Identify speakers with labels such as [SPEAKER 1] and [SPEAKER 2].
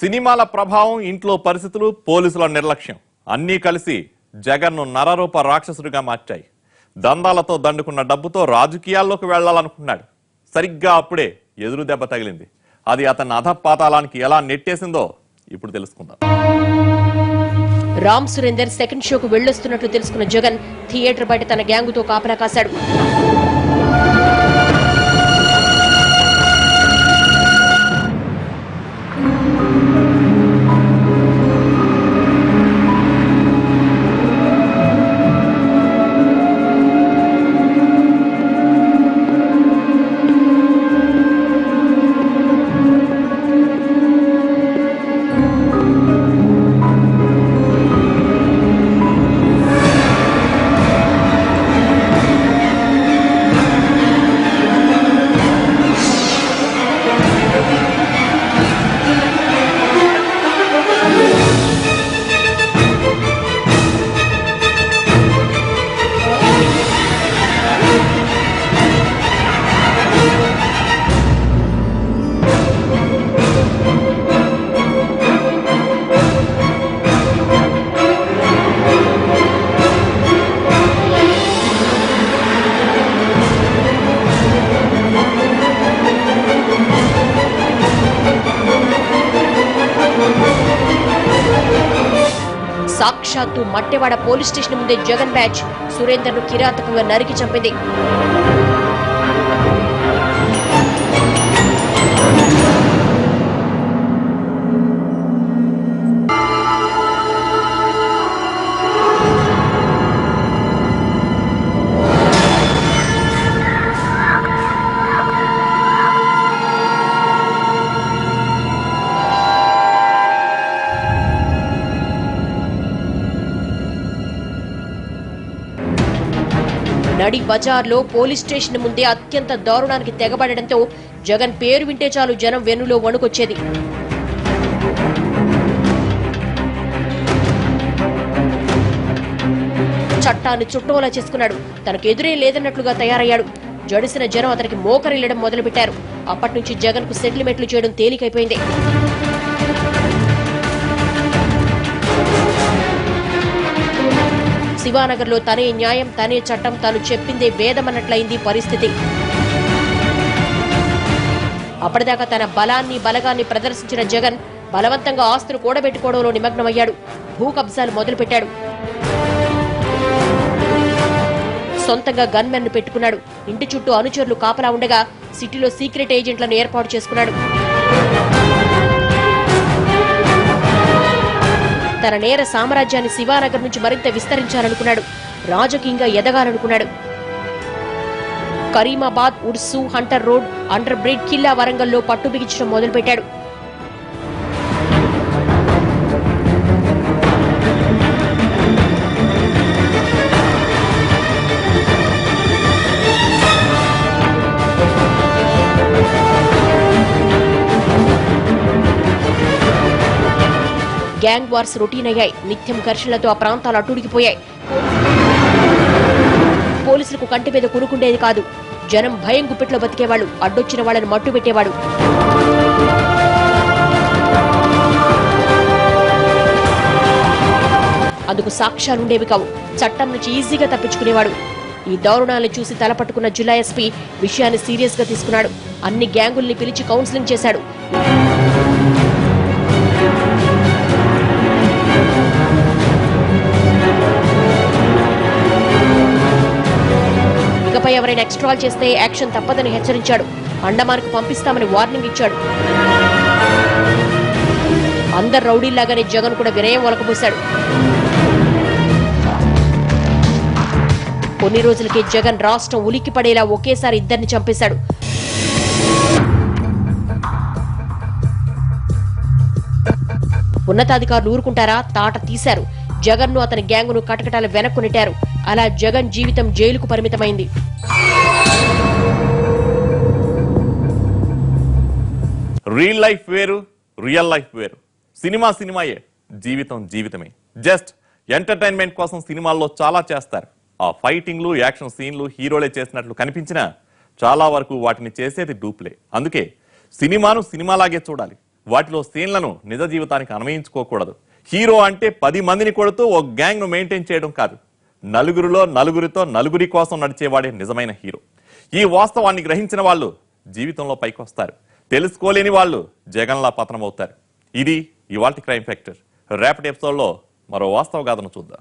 [SPEAKER 1] సినిమాల ప్రభావం, ఇంట్లో పరిస్థితులు, పోలీసుల నిర్లక్ష్యం అన్నీ కలిసి జగన్ను నరరూప రాక్షసుడిగా మార్చాయి. దందాలతో దండుకున్న డబ్బుతో రాజకీయాల్లోకి వెళ్లాలనుకున్నాడు. సరిగ్గా అప్పుడే ఎదురు దెబ్బ తగిలింది. అది అతన్ని అధపాతాళానికి ఎలా నెట్టేసిందో ఇప్పుడు తెలుసుకుందాం.
[SPEAKER 2] రామ్ సురేందర్ సెకండ్ షోకు వెళ్లొస్తున్నట్లు తెలుసుకున్న జగన్ థియేటర్ బయట తన గ్యాంగుతో కాపలా కాశాడు. సాక్షాత్తు మట్టెవాడ పోలీస్ స్టేషన్ ముందే జగన్ బ్యాచ్ సురేందర్ ను కిరాతకంగా నరికి చంపింది. నడి బజార్లో పోలీస్ స్టేషన్ ముందే అత్యంత దారుణానికి తెగబడడంతో జగన్ పేరు వింటే చాలు జనం వెన్నులో వణుకొచ్చేది. చట్టాన్ని చుట్టోలా చేసుకున్నాడు. తనకు ఎదురే లేదన్నట్లుగా తయారయ్యాడు. జడిసిన జనం అతనికి మోకరిల్లడం మొదలుపెట్టారు. అప్పటి నుంచి జగన్ కు సెటిల్మెంట్లు చేయడం తేలికైపోయింది. శివానగర్ లో తనే న్యాయం, తనే చట్టం, తాను చెప్పిందే వేదమన్నట్లయింది పరిస్థితి. అప్పటిదాకా తన బలాన్ని బలగాన్ని ప్రదర్శించిన జగన్ బలవంతంగా ఆస్తులు కూడబెట్టుకోవడంలో నిమగ్నమయ్యాడు. భూ కబ్జాలు మొదలుపెట్టాడు. సొంతంగా గన్మెన్ ను పెట్టుకున్నాడు. ఇంటి చుట్టూ అనుచరులు కాపలా ఉండగా సిటీలో సీక్రెట్ ఏజెంట్లను ఏర్పాటు చేసుకున్నాడు. తన నేర సామ్రాజ్యాన్ని శివానగర్ నుంచి మరింత విస్తరించాలనుకున్నాడు. రాజకీయంగా ఎదగాలనుకున్నాడు. Karimabad, Ursu, Hunter Road, under bridge, కిల్లా వరంగల్లో పట్టు బిగించడం మొదలుపెట్టాడు. గ్యాంగ్ వార్స్ రొటీన్ అయ్యాయి. నిత్యం ఘర్షణలతో ఆ ప్రాంతాలు అట్టుడికిపోయాయి. పోలీసులకు కంటి మీద కునుకుండేది కాదు. జనం భయం గుప్పిట్లో బతికేవాళ్లు. అడ్డొచ్చిన వాళ్లను మట్టు పెట్టేవాడు. అందుకు సాక్ష్యాలుండేవి కావు. చట్టం నుంచి ఈజీగా తప్పించుకునేవాడు. ఈ దారుణాలను చూసి తలపట్టుకున్న జిల్లా ఎస్పీ విషయాన్ని సీరియస్ గా తీసుకున్నాడు. అన్ని గ్యాంగుల్ని పిలిచి కౌన్సిలింగ్ చేశాడు. ఇకపై ఎవరైనా ఎక్స్ట్రాల్ చేస్తే యాక్షన్ తప్పదని హెచ్చరించాడు. అండమాన్కు పంపిస్తామని వార్నింగ్ ఇచ్చాడు. అందరు రౌడీల్లాగానే జగన్ కూడా వినయం ఒలకబోశాడు. కొన్ని రోజులకే జగన్ రాష్ట్రం ఉలిక్కి పడేలా ఒకేసారి ఇద్దరిని చంపేశాడు. ఉన్నతాధికారులు ఊరుకుంటారా? తాట తీశారు. జగన్ ను అతని గ్యాంగును కటకటాల వెనక్కు నెట్టారు. అలా జగన్ జీవితం జైలుకు పరిమితమైంది.
[SPEAKER 1] రియల్ లైఫ్ వేరు, రియల్ లైఫ్ వేరు. సినిమా సినిమాయే, జీవితం జీవితమే. జస్ట్ ఎంటర్టైన్మెంట్ కోసం సినిమాల్లో చాలా చేస్తారు. ఆ ఫైటింగ్లు, యాక్షన్ సీన్లు హీరోలే చేసినట్లు కనిపించినా చాలా వరకు వాటిని చేసేది డూప్లే. అందుకే సినిమాను సినిమాలాగే చూడాలి. వాటిలో సీన్లను నిజ జీవితానికి అన్వయించుకోకూడదు. హీరో అంటే 10 మందిని కొడుతూ ఓ గ్యాంగ్ ను మెయింటైన్ చేయడం కాదు. నలుగురిలో నలుగురితో నలుగురి కోసం నడిచేవాడే నిజమైన హీరో. ఈ వాస్తవాన్ని గ్రహించిన వాళ్ళు జీవితంలో పైకొస్తారు. తెలుసుకోలేని వాళ్ళు జగన్లా పతనమవుతారు. ఇది ఇవాల్టి క్రైమ్ ఫ్యాక్టర్. రేపటి ఎపిసోడ్లో మరో వాస్తవ గాథను చూద్దాం.